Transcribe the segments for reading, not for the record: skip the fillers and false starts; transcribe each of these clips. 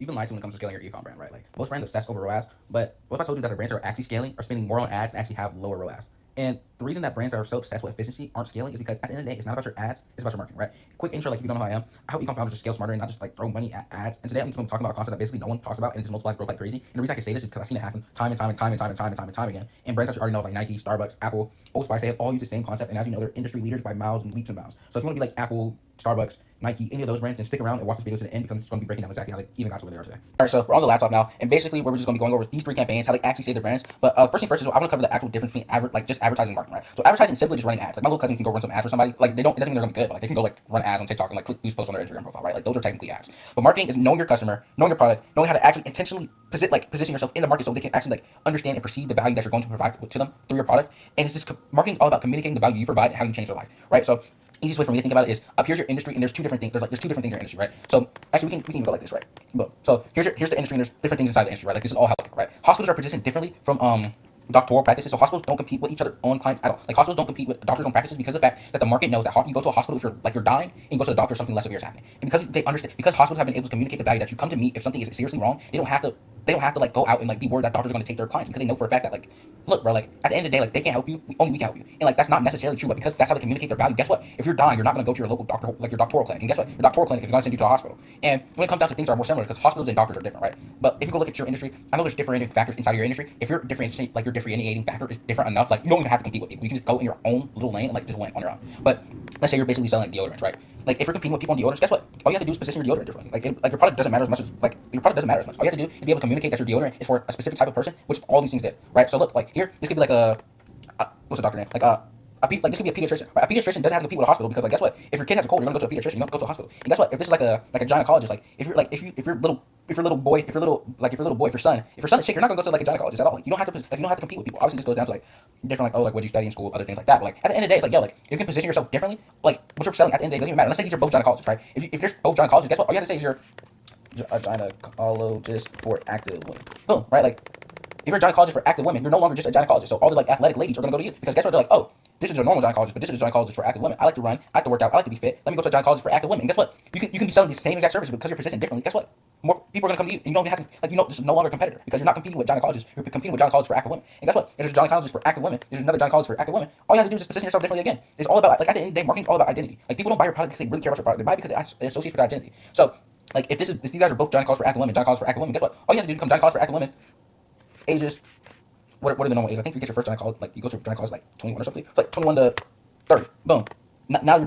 you've been lied to when it comes to scaling your e-com brand, right? Like most brands obsess over ROAS, but what if I told you that the brands that are actually scaling are spending more on ads and actually have lower ROAS? And the reason that brands that are so obsessed with efficiency aren't scaling is because at the end of the day, it's not about your ads, it's about your marketing, right? Quick intro, like if you don't know who I am, I help e-com founders just scale smarter and not just like throw money at ads. And today I'm just going to talk about a concept that basically no one talks about and it just multiplies growth like crazy. And the reason I can say this is because I've seen it happen time and time and time and time and time and time and time again. And brands that you already know, like Nike, Starbucks, Apple, Old Spice, they have all used the same concept. And as you know, they're industry leaders by miles and leaps and bounds. So if you want to be like Apple, Starbucks, Nike, any of those brands, then stick around and watch this video to the end because it's going to be breaking down exactly how they even got to where they are today. All right, so we're on the laptop now, and basically we're just going to be going over these three campaigns, how they actually save their brands. But first thing first is I want to cover the actual difference between just advertising and marketing, right? So advertising is simply just running ads. Like my little cousin can go run some ads for somebody. Like they don't, it doesn't mean they're going to be good, but like they can go like run ads on TikTok and like click boost posts on their Instagram profile, right? Like those are technically ads. But marketing is knowing your customer, knowing your product, knowing how to actually intentionally position yourself in the market so they can actually like understand and perceive the value that you're going to provide to them through your product. And it's just marketing is all about communicating the value you provide and how you change their life, right? So easiest way for me to think about it is up here's your industry and there's two different things. There's two different things in your industry, right? So actually we can even go like this, right? Boom. So here's the industry and there's different things inside the industry, right? Like this is all healthcare, right? Hospitals are positioned differently from doctoral practices. So hospitals don't compete with each other own clients at all. Like hospitals don't compete with doctors' own practices because of the fact that the market knows that you go to a hospital if you're dying and you go to the doctor if something less severe is happening. And because they understand, because hospitals have been able to communicate the value that you come to me if something is seriously wrong, they don't have to like go out and like be worried that doctors are going to take their clients because they know for a fact that like, look, bro, like at the end of the day, like they can't help you, only we can help you. And like that's not necessarily true, but because that's how they communicate their value. Guess what? If you're dying, you're not going to go to your local doctor, like your doctoral clinic. And guess what? Your doctoral clinic is going to send you to a hospital. And when it comes down to things that are more similar, because hospitals and doctors are different, right? But if you go look at your industry, I know there's differentiating factors inside of your industry. If your differentiating factor is different enough, like you don't even have to compete with people. You can just go in your own little lane and like just win on your own. But let's say you're basically selling like deodorants, right? Like if you're competing with people on deodorants, guess what? All you have to do is position your deodorant differently. Like your product doesn't matter as much as all you have to do is be able to communicate that your deodorant is for a specific type of person, which all these things did, right? So look, like here, this could be like what's the doctor name? This could be a pediatrician. Right? A pediatrician doesn't have to compete with a hospital because like guess what? If your kid has a cold, you're gonna go to a pediatrician. You don't go to a hospital. And guess what? If this is like a gynecologist, like if your son is sick, you're not gonna go to like a gynecologist at all. Like you don't have to compete with people. Obviously, this goes down to like different like what did you study in school, other things like that. But like at the end of the day, it's like like if you can position yourself differently, like what you're selling at the end of the day doesn't even matter. Let's say these are both gynecologists, right? If there's both gynecologists, guess what? All you have to say is you're a gynecologist for active women. Boom, right? Like if you're a gynecologist for active women, you're no longer just a gynecologist. So all the like athletic ladies are gonna go to you because guess what? They're like, oh, this is a normal gynecologist, but this is a gynecologist for active women. I like to run, I like to work out, I like to be fit. Let me go to a gynecologist for active women. And guess what? You can be selling the same exact service because you're positioned differently. Guess what? More people are gonna come to you, and you don't even have to this is no longer a competitor because you're not competing with gynecologists. You're competing with gynecologists for active women. And guess what? If there's a gynecologist for active women, there's another gynecologist for active women. All you have to do is just position yourself differently again. It's all about like at the end of the day, marketing is all about identity. Like people don't buy your product because they really care about your product. They buy it because it associates with their identity. So like if you guys are both gynecologists for active women, guess what? All you have to do to become gynecologists for active women, ages what are the normal ages? I think you get your first gynecologist, like you go to gynecologist like 21 or something, like 21 to 30. Boom. Now you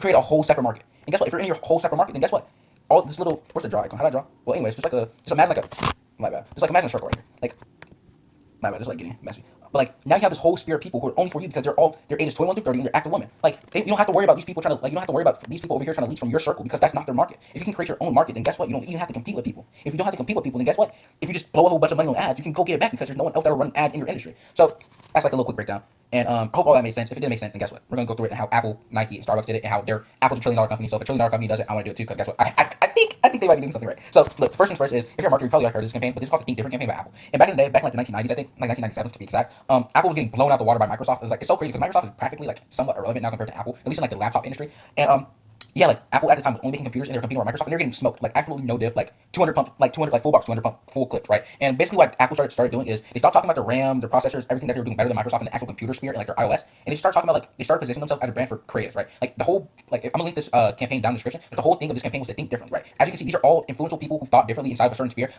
create a whole separate market. And guess what? If you're in your whole separate market, then guess what? All this little what's the draw icon? How do I draw? Well, anyways, just imagine like a my bad. Just like imagine a circle right here. Like my bad, just like getting messy. But like now you have this whole sphere of people who are only for you because their ages 21 through 30 and they're active women. Like you don't have to worry about these people trying to like you don't have to worry about these people over here trying to leech from your circle because that's not their market. If you can create your own market, then guess what? You don't even have to compete with people. If you don't have to compete with people, then guess what? If you just blow a whole bunch of money on ads, you can go get it back because there's no one else that will run ads in your industry. So that's like a little quick breakdown. And I hope all that made sense. If it didn't make sense, then guess what? We're gonna go through it and how Apple, Nike, and Starbucks did it, and how Apple's $1 trillion company. So if $1 trillion company does it, I want to do it too. Because guess what? I think they might be doing something right. So look, first things first is if you're a marketer, you probably heard of this campaign, but this is called the Think Different campaign by Apple. And back in the day, back in like the 1990s, I think, like 1997 to be exact, Apple was getting blown out the water by Microsoft. It's so crazy because Microsoft is practically like somewhat irrelevant now compared to Apple, at least in like the laptop industry. And yeah, like Apple at the time was only making computers and they were competing with Microsoft and they're getting smoked, like absolutely no diff, like 200 pump, like 200 like full box, 200 pump, full clipped, right? And basically what Apple started doing is they stopped talking about the RAM, their processors, everything that they were doing better than Microsoft in the actual computer sphere and like their iOS, and they started talking about like they started positioning themselves as a brand for creatives, right? Like the whole like I'm gonna link this campaign down in the description, but the whole thing of this campaign was to think different, right? As you can see, these are all influential people who thought differently inside of a certain sphere,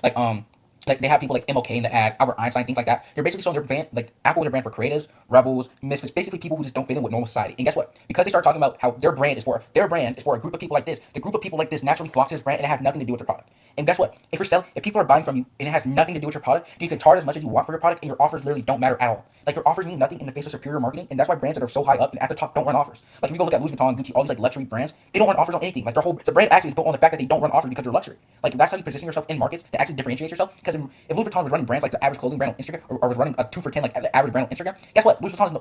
like they have people like MLK in the ad, Albert Einstein, things like that. They're basically showing their brand, like Apple is a brand for creatives, rebels, misfits, basically people who just don't fit in with normal society. And guess what? Because they start talking about how their brand is for a group of people like this. The group of people like this naturally flock to this brand and it has nothing to do with their product. And guess what? If people are buying from you and it has nothing to do with your product, then you can charge as much as you want for your product and your offers literally don't matter at all. Like your offers mean nothing in the face of superior marketing, and that's why brands that are so high up and at the top don't run offers. Like if you go look at Louis Vuitton, Gucci, all these like luxury brands, they don't run offers on anything. Like the brand actually is built on the fact that they don't run offers because they're luxury. Like that's how you position yourself in markets to actually differentiate yourself. Because if Louis Vuitton was running brands like the average clothing brand on Instagram, or was running a 2 for 10 like the average brand on Instagram, guess what? Louis Vuitton is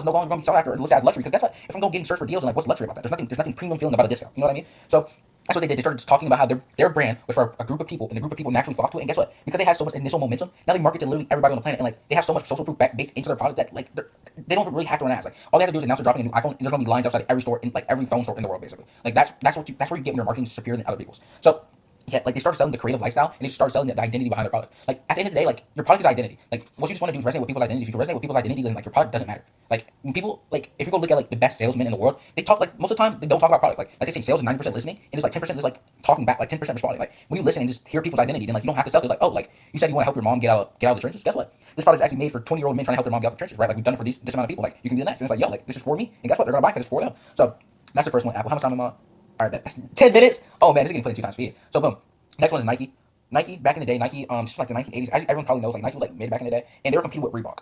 no longer going to be sought after or looked at as luxury. Because guess what? If I'm going getting searched for deals and like what's luxury about that? There's nothing premium feeling about a discount. You know what I mean? So that's what they did. They started just talking about how their brand was for a group of people, and the group of people naturally flocked to it. And guess what? Because they had so much initial momentum, now they market to literally everybody on the planet, and like they have so much social proof baked into their product that like they don't really have to run ads. Like all they have to do is announce they're dropping a new iPhone, and there's gonna be lines outside every store in like every phone store in the world, basically. Like that's where you get when your marketing is superior than other people's. So yeah, like they started selling the creative lifestyle and they started selling the identity behind the product. Like at the end of the day, like your product is identity. Like what you just want to do is resonate with people's identity. If you can resonate with people's identity, then like your product doesn't matter. Like when people like if you go look at like the best salesmen in the world, they talk like most of the time they don't talk about product. Like they say sales is 90% listening and it's like 10% is like talking back, like 10% responding. Like when you listen and just hear people's identity, then like you don't have to sell. It's like, oh, like you said you want to help your mom get out of the trenches. Guess what? This product is actually made for 20-year-old men trying to help their mom get out of the trenches, right? Like we've done it for this amount of people. Like you can do the next. And it's like, yo, like this is for me. And guess what? They're gonna buy because it's for them. So that's the first one. Apple. How much time am I on? All right, that's 10 minutes. Oh man, this is getting played 2 times speed. So boom. Next one is Nike. Nike back in the day, Nike, just like the 1980s, as everyone probably knows, like Nike was like mid back in the day, and they were competing with Reebok.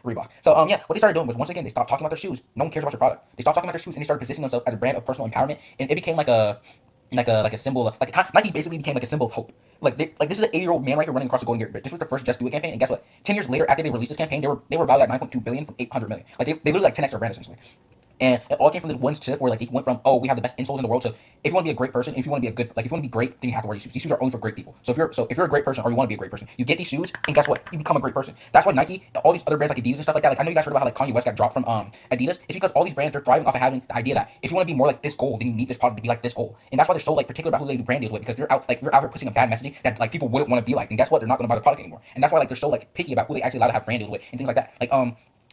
Reebok. So yeah, what they started doing was once again they stopped talking about their shoes. No one cares about your product. They stopped talking about their shoes and they started positioning themselves as a brand of personal empowerment, and it became like a symbol of, like Nike basically became like a symbol of hope. Like this is an 80-year-old man right here running across the Golden Gate Bridge. This was the first Just Do It campaign, and guess what? 10 years later, after they released this campaign, they were valued at 9.2 billion from 800 million. Like they literally like 10x their brand essentially. And it all came from this one shift where like they went from, oh, we have the best insoles in the world, to if you want to be a great person, if you want to be a good, like if you want to be great, then you have to wear these shoes. These shoes are only for great people. So if you're a great person or you want to be a great person, you get these shoes and guess what? You become a great person. That's why Nike, all these other brands like Adidas and stuff like that. Like I know you guys heard about how like Kanye West got dropped from Adidas. It's because all these brands they're thriving off of having the idea that if you want to be more like this goal, then you need this product to be like this goal. And that's why they're so like particular about who they do brand deals with, because you're out here pushing a bad messaging that like people wouldn't want to be like. And guess what? They're not going to buy the product anymore. And that's why like they're so like picky about who they actually allow to have brand deals with and things like that.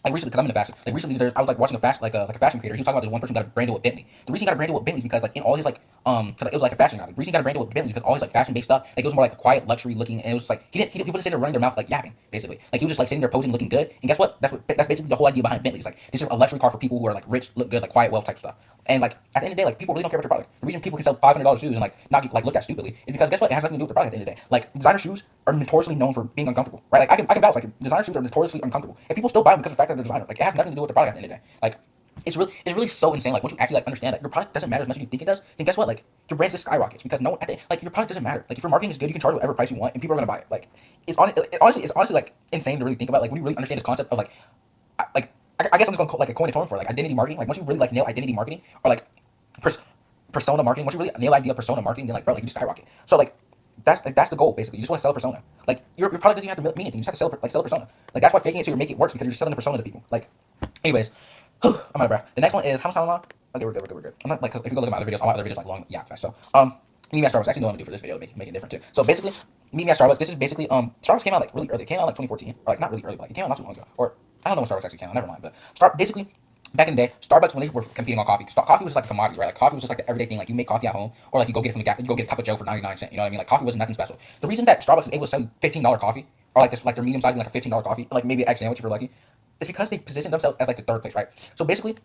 Like recently, because I'm into fashion. Like recently, I was like watching a fashion like a fashion creator. He was talking about this one person who got a brand deal with Bentley. The reason he got a brand deal with Bentley is because like in all his like cause like, it was like a fashion guy. The reason he got a brand deal with Bentley is because all his like fashion based stuff, like it was more like a quiet luxury looking, and it was like he wasn't sitting there running their mouth like yapping basically. Like he was just like sitting there posing, looking good. And guess what? That's basically the whole idea behind Bentley. It's like this is a luxury car for people who are like rich, look good, like quiet wealth type stuff. And like at the end of the day, like people really don't care about your product. The reason people can sell $500 shoes and like not get like looked at stupidly is because guess what? It has nothing to do with the product at the end of the day. Like designer shoes are notoriously known for being uncomfortable, right? Like I can vouch, like designer shoes are notoriously uncomfortable, and people still buy them because of the fact that they're designer. Like it has nothing to do with the product at the end of the day. Like it's really so insane. Like once you actually like understand that your product doesn't matter as much as you think it does, then guess what? Like your brand just skyrockets because no one like your product doesn't matter. Like if your marketing is good, you can charge whatever price you want, and people are gonna buy it. Like it's honestly like insane to really think about. Like when you really understand this concept of I guess I'm just gonna call like a coin a term for like identity marketing. Like once you really like nail identity marketing or like persona marketing, once you really nail the idea of persona marketing, then like bro, like you just skyrocket. So like that's the goal basically. You just want to sell a persona. Like your product doesn't even have to mean anything. You just have to sell a persona. Like that's why faking it till you make it works because you're selling a persona to people. Like, anyways, I'm out of breath. The next one is how much time am I? Okay, we're good. I'm not like if you go look at my other videos, all my other videos like long, yeah, fast. So meet me at Starbucks. Actually, know what I'm gonna do for this video to make it different too. So basically, meet me at Starbucks. This is basically Starbucks came out like really early. It came out like 2014, or like not really early, but like, it came out not too long ago. Or I don't know when Starbucks actually came out. Never mind. But basically back in the day, Starbucks when they were competing on coffee, coffee was just like a commodity, right? Like coffee was just like the everyday thing. Like you make coffee at home, or like you go get it from the gas, you go get a cup of Joe for 99 cents. You know what I mean? Like coffee wasn't nothing special. The reason that Starbucks is able to sell you $15 coffee, or like this like their medium size, like a $15 coffee, like maybe an egg sandwich if you're lucky, is because they position themselves as like the third place, right? So basically,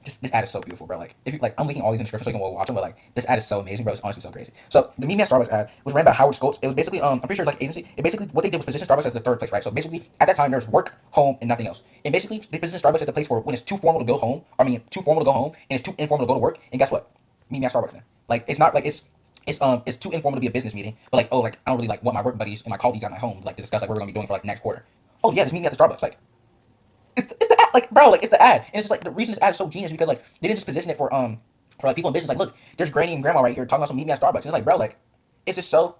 this ad is so beautiful, bro. Like if you like, I'm linking all these in the description so you can watch them. But like this ad is so amazing, bro. It's honestly so crazy. So the Meet Me at Starbucks ad was ran by Howard Schultz. It was basically I'm pretty sure like agency. It basically what they did was position Starbucks as the third place, right? So basically at that time there was work, home, and nothing else. And basically they positioned Starbucks as the place for when it's too formal to go home. Too formal to go home, and it's too informal to go to work. And guess what? Meet Me at Starbucks then. Like it's not like it's too informal to be a business meeting. But like, oh, like I don't really like want my work buddies and my colleagues at my home like to discuss like what we're gonna be doing for like next quarter. Oh yeah, just meet me at the Starbucks. Like it's the ad, like bro, like it's the ad, and it's just like the reason this ad is so genius because like they didn't just position it for like people in business. Like look, there's Granny and Grandma right here talking about some meet me at Starbucks, and it's like bro, like it's just so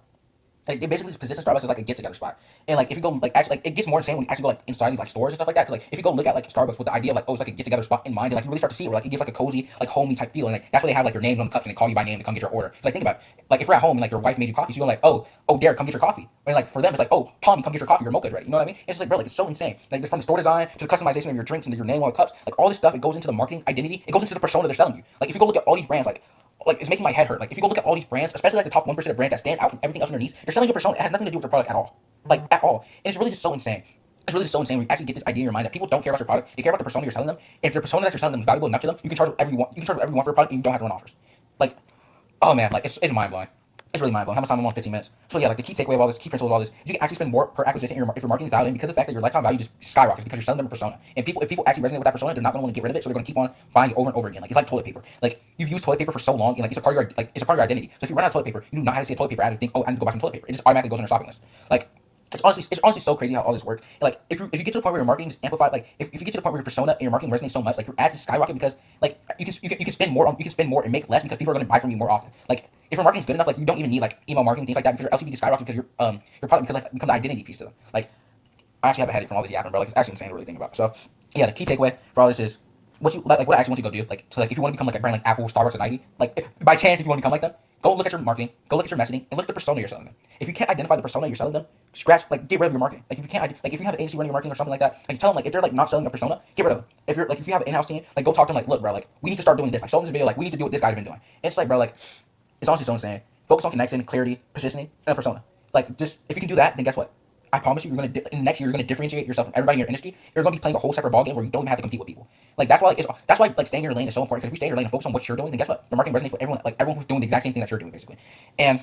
like they basically just position Starbucks as like a get together spot. And like if you go like actually like it gets more insane when you actually go like inside these like stores and stuff like that. Cause like if you go look at like Starbucks with the idea of like oh it's like a get together spot in mind, and like you really start to see it where like it gives like a cozy like homey type feel, and like that's why they have like your names on the cups and they call you by name to come get your order. Like think about it. Like if you're at home and like your wife made you coffee, so you're like oh Derek come get your coffee, and like for them it's like oh Tommy come get your coffee, your mocha's ready. You know what I mean? It's just like bro like it's so insane. Like from the store design to the customization of your drinks and your name on the cups, like all this stuff it goes into the marketing identity. It goes into the persona they're selling you. Like if you go look at all these brands like it's making my head hurt. Like if you go look at all these brands, especially like the top 1% of brands that stand out from everything else underneath, they're selling a persona. It has nothing to do with their product at all. Like at all. And it's really just so insane. It's really just so insane when you actually get this idea in your mind that people don't care about your product. They care about the persona you're selling them. And if the persona that you're selling them is valuable enough to them, you can charge whatever you want. You can charge whatever you want for your product and you don't have to run offers. Like, oh man, like it's mind blowing. It's really mind blowing. How much time I'm on? 15 minutes. So yeah, like the key takeaway of all this, key principle of all this, is you can actually spend more per acquisition if your marketing is dialed in because of the fact that your lifetime value just skyrockets because you're selling them a persona. And if people actually resonate with that persona, they're not going to want to get rid of it, so they're going to keep on buying it over and over again. Like it's like toilet paper. Like you've used toilet paper for so long, and like it's a part of your identity. So if you run out of toilet paper, you do not have to see a toilet paper ad and think, oh, I need to go buy some toilet paper. It just automatically goes on your shopping list. Like it's honestly so crazy how all this works. And like if you get to the point where your marketing is amplified, like if you get to the point where your persona and your marketing resonates so much, like your ads just skyrocket because like you can spend more and make less because people are going to buy from you more often. Like if your marketing is good enough, like you don't even need like email marketing things like that because your LTV just skyrockets because your product become the identity piece to them. Like I actually have a headache from all this yapping, bro. Like it's actually insane to really think about. So yeah, the key takeaway for all this is what I actually want you to go do. Like so like if you want to become like a brand like Apple, Starbucks, and Nike, like by chance if you want to become like them, Go look at your marketing, go look at your messaging, and look at the persona you're selling them. If you can't identify the persona you're selling them, scratch, like, get rid of your marketing. Like, if you can't, like, if you have an agency running your marketing or something like that, like, tell them, like, if they're, like, not selling a persona, get rid of them. If you're, like, if you have an in-house team, like, go talk to them, like, look, bro, like, we need to start doing this. Like, show them this video, like, we need to do what this guy's been doing. And it's like, bro, like, it's honestly someone saying, focus on connection, clarity, positioning, and a persona. Like, just, if you can do that, then guess what? I promise you, you're gonna in the next year, you're gonna differentiate yourself from everybody in your industry. You're gonna be playing a whole separate ballgame where you don't even have to compete with people. Like, that's why, like, that's why, like, staying in your lane is so important. Because if you stay in your lane and focus on what you're doing, then guess what? Your marketing resonates with everyone, like, everyone who's doing the exact same thing that you're doing, basically. And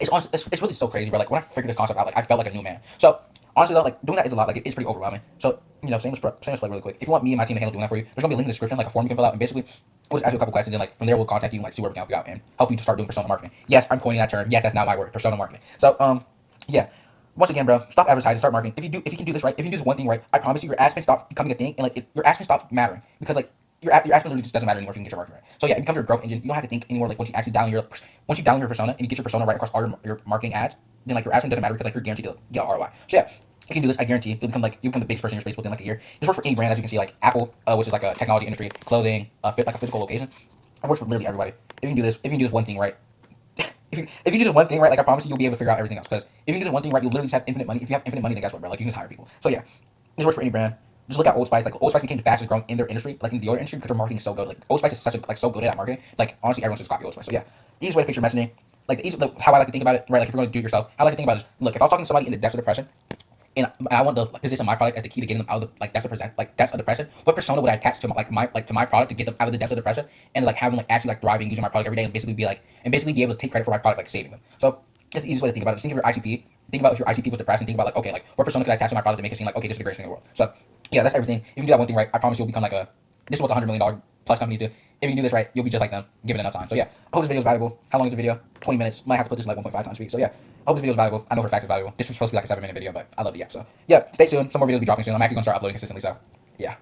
it's honestly, it's really so crazy, bro. Like, when I figured this concept out, like, I felt like a new man. So honestly though, like, doing that is a lot. Like, it's pretty overwhelming. So, you know, same as play really quick. If you want me and my team to handle doing that for you, there's gonna be a link in the description, like a form you can fill out, and basically we'll just ask you a couple questions, and like from there we'll contact you and like see where we can help you out and help you to start doing persona marketing. Yes, I'm coining that term. Yes, that's not my word. Persona marketing. So yeah. Once again, bro, stop advertising, start marketing. If you can do this right, if you can do this one thing right, I promise you, your ads can stop becoming a thing, and like your ads can stop mattering because like your ads literally just doesn't matter anymore if you can get your marketing right. So yeah, it becomes your growth engine. You don't have to think anymore. Like once you dial your persona and you get your persona right across all your marketing ads, then like your ads doesn't matter because like you're guaranteed to get ROI. So yeah. You can do this. I guarantee you'll become the biggest person in your space within like a year. This works for any brand, as you can see, like Apple, which is like a technology industry, clothing, like a physical location. It works for literally everybody. If you can do this one thing right, if you do this one thing right, like I promise you, you'll be able to figure out everything else. Because if you can do this one thing right, you'll literally just have infinite money. If you have infinite money, then guess what, bro? Like you can just hire people. So yeah, this works for any brand. Just look at Old Spice. Like Old Spice became the fastest growing in their industry, like in the deodorant industry, because their marketing is so good. Like Old Spice is so good at marketing. Like honestly, everyone should copy Old Spice. So yeah, easiest way to fix your messaging. Like how I like to think about it, right? Like if you're going to do it yourself, how I like to think about it is, look, if I was talking to somebody in the depths of depression, and I want to position my product as the key to getting them out of the depths of depression. What persona would I attach to my product to get them out of the depths of depression and like have them like actually like thriving using my product every day and basically be able to take credit for my product, like saving them. So that's the easiest way to think about it. Just think of your ICP. Think about if your ICP was depressed and think about like, okay, like what persona could I attach to my product to make it seem like, okay, this is the greatest thing in the world. So yeah, that's everything. If you can do that one thing right, I promise you'll become like this is what the $100 million plus companies do. If you can do this right, you'll be just like them, given enough time. So yeah, I hope this video is valuable. How long is the video? 20 minutes. Might have to put this in like 1.5 times a week. So yeah, I hope this video is valuable. I know for a fact it's valuable. This was supposed to be like a 7-minute video, but I love it. Yeah. So yeah, stay tuned. Some more videos will be dropping soon. I'm actually gonna start uploading consistently. So yeah.